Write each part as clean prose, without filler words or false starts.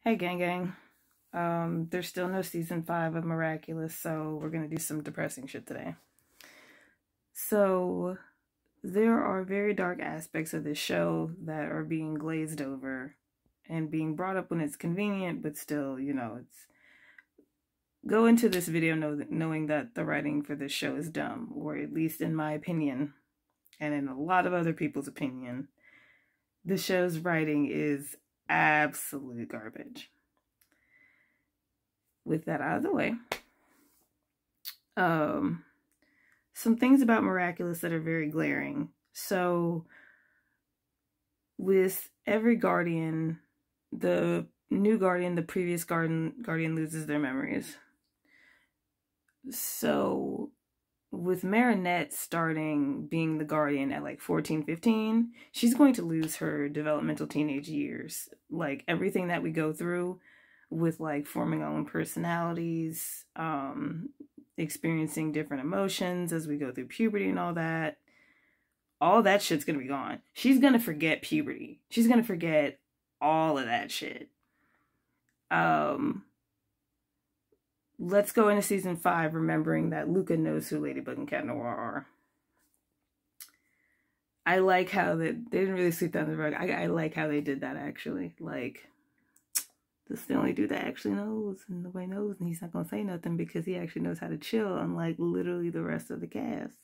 Hey gang gang. There's still no season 5 of Miraculous, so we're gonna do some depressing shit today. So there are very dark aspects of this show that are being glazed over and being brought up when it's convenient, but still, it's go into this video knowing that the writing for this show is dumb, or at least in my opinion, and in a lot of other people's opinion, the show's writing is absolute garbage. With that out of the way, some things about Miraculous that are very glaring. So with every Guardian, the new Guardian, the previous Guardian loses their memories. So with Marinette starting being the Guardian at like 14, 15, she's going to lose her developmental teenage years. Like everything that we go through with like forming our own personalities, experiencing different emotions as we go through puberty and all that shit's gonna be gone. She's gonna forget puberty. She's gonna forget all of that shit. Let's go into season 5 remembering that Luca knows who Ladybug and Cat Noir are. I like how they didn't really sweep that under the rug. I like how they did that, actually. Like, this is the only dude that actually knows, and nobody knows, and he's not gonna say nothing because he actually knows how to chill, unlike literally the rest of the cast.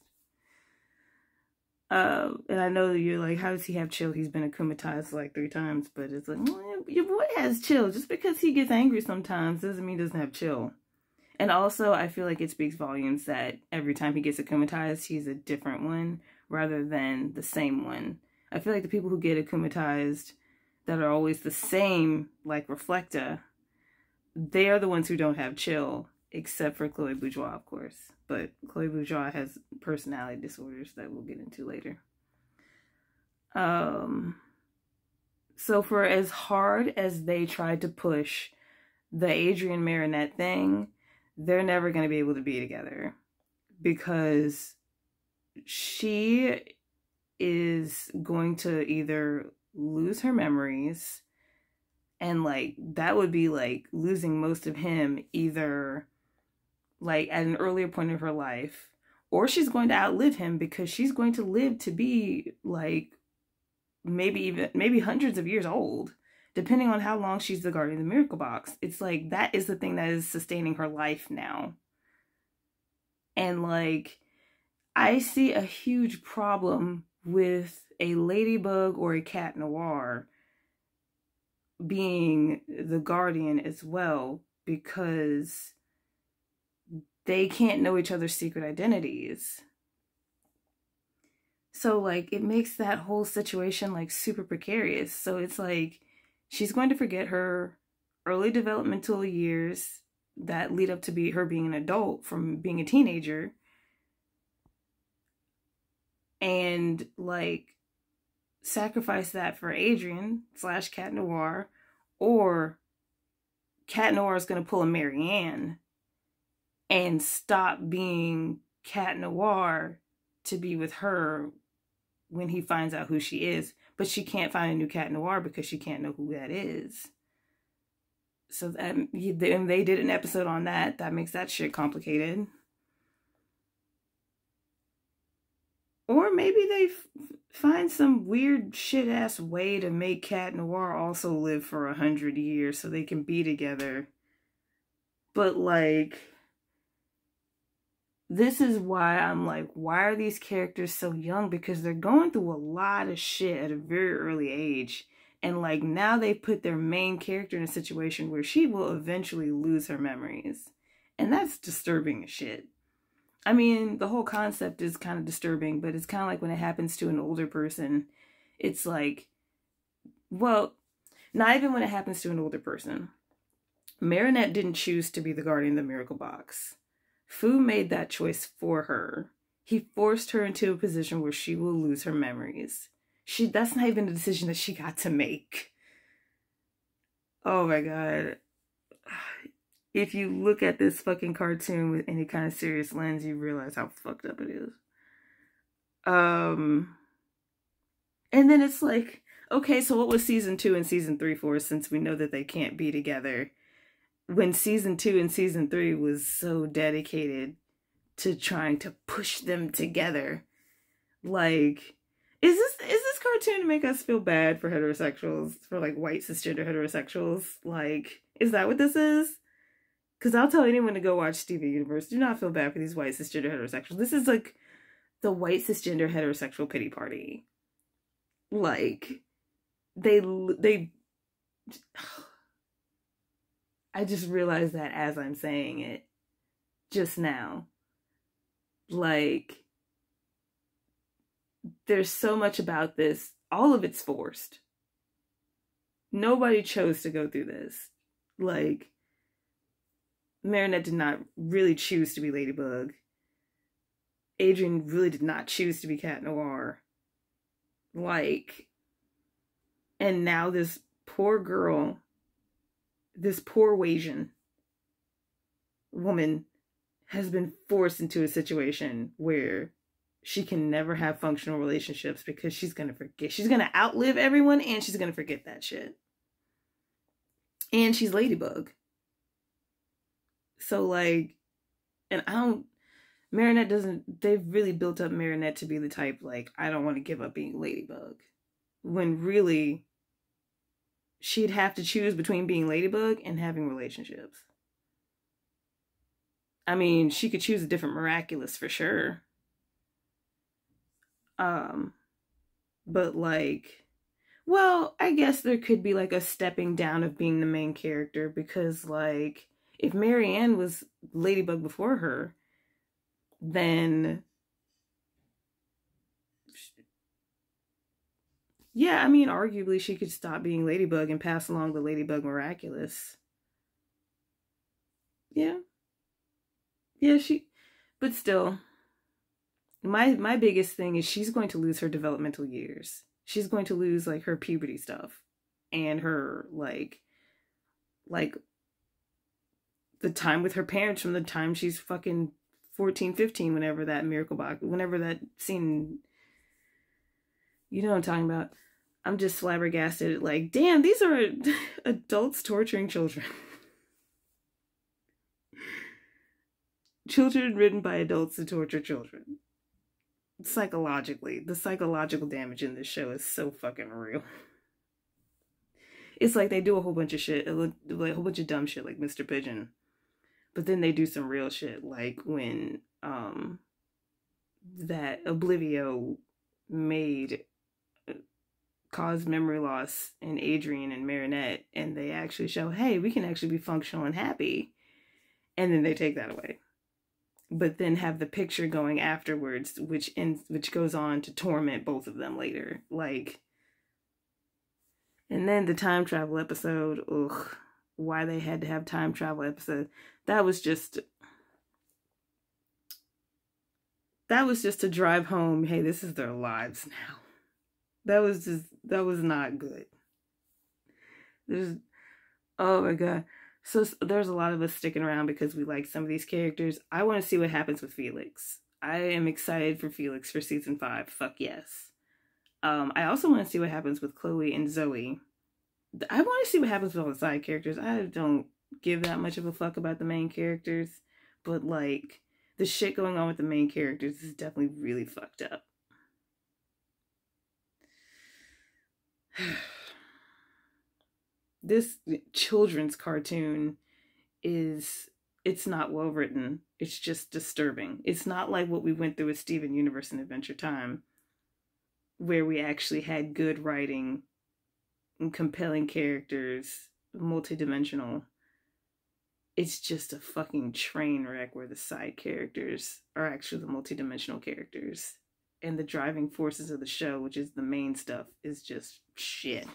And I know that you're like, how does he have chill? He's been akumatized like 3 times, but it's like, well, your boy has chill. Just because he gets angry sometimes doesn't mean he doesn't have chill. And also, I feel like it speaks volumes that every time he gets akumatized, he's a different one rather than the same one. I feel like the people who get akumatized that are always the same, like Reflecta, they are the ones who don't have chill, except for Chloe Bourgeois, of course. But Chloe Bourgeois has personality disorders that we'll get into later. So for as hard as they tried to push the Adrian Marinette thing, they're never going to be able to be together because she is going to either lose her memories, and like that would be like losing most of him either like at an earlier point of her life, or she's going to outlive him because she's going to live to be like maybe hundreds of years old, depending on how long she's the Guardian of the Miracle Box. It's like that is the thing that is sustaining her life now. And like I see a huge problem with a Ladybug or a Cat Noir being the Guardian as well, because they can't know each other's secret identities. So like it makes that whole situation like super precarious. So it's like she's going to forget her early developmental years that lead up to be her being an adult from being a teenager, and like sacrifice that for Adrian / Cat Noir, or Cat Noir is going to pull a Marianne and stop being Cat Noir to be with her when he finds out who she is. But she can't find a new Cat Noir because she can't know who that is. So that, and they did an episode on that. That makes that shit complicated. Or maybe they find some weird shit-ass way to make Cat Noir also live for 100 years so they can be together. But like, this is why I'm like, why are these characters so young? Because they're going through a lot of shit at a very early age. And like now they put their main character in a situation where she will eventually lose her memories. And that's disturbing as shit. I mean, the whole concept is kind of disturbing, but it's kind of like when it happens to an older person, it's like, well, not even when it happens to an older person. Marinette didn't choose to be the Guardian of the Miracle Box. Fu made that choice for her. He forced her into a position where she will lose her memories. That's not even a decision that she got to make. Oh my God. If you look at this fucking cartoon with any kind of serious lens, you realize how fucked up it is. And then it's like, Okay, so what was season 2 and season 3 for, since we know that they can't be together? When season 2 and season 3 was so dedicated to trying to push them together. Like, is this cartoon to make us feel bad for heterosexuals, for like white cisgender heterosexuals? Like, is that what this is? Because I'll tell anyone to go watch Steven Universe. Do not feel bad for these white cisgender heterosexuals. This is like the white cisgender heterosexual pity party. Like, they I just realized that as I'm saying it just now. Like, there's so much about this. All of it's forced. Nobody chose to go through this. Like, Marinette did not really choose to be Ladybug. Adrien really did not choose to be Cat Noir. Like, and now this poor girl, this poor Asian woman has been forced into a situation where she can never have functional relationships because she's going to forget. She's going to outlive everyone and she's going to forget that shit. And she's Ladybug. So, like, and Marinette doesn't, they've really built up Marinette to be the type, like, I don't want to give up being Ladybug. When really, she'd have to choose between being Ladybug and having relationships. I mean, she could choose a different Miraculous for sure. But like, well, I guess there could be like a stepping down of being the main character, because like, if Marianne was Ladybug before her, then yeah, I mean, arguably she could stop being Ladybug and pass along the Ladybug Miraculous. Yeah. Yeah, but still, my biggest thing is she's going to lose her developmental years. She's going to lose like her puberty stuff and her like the time with her parents from the time she's fucking 14, 15, whenever that miracle box, whenever that scene, you know what I'm talking about. I'm just flabbergasted. Like, damn, these are adults torturing children. Children written by adults to torture children. Psychologically. The psychological damage in this show is so fucking real. It's like they do a whole bunch of shit, like a whole bunch of dumb shit like Mr. Pigeon. But then they do some real shit, like when that Oblivio caused memory loss in Adrien and Marinette, and they actually show, hey, we can actually be functional and happy. And then they take that away. But then have the picture going afterwards, which goes on to torment both of them later. Like, and then the time travel episode, ugh, why they had to have time travel episode. That was just to drive home, hey, this is their lives now. That was not good. Oh my God. So there's a lot of us sticking around because we like some of these characters. I want to see what happens with Felix. I am excited for Felix for season 5. Fuck yes. I also want to see what happens with Chloe and Zoe. I want to see what happens with all the side characters. I don't give that much of a fuck about the main characters, but like, the shit going on with the main characters is definitely really fucked up. This children's cartoon it's not well written. It's just disturbing. It's not like what we went through with Steven Universe and Adventure Time, where we actually had good writing and compelling characters, multidimensional. It's just a fucking train wreck where the side characters are actually the multidimensional characters. And the driving forces of the show, which is the main stuff, is just shit.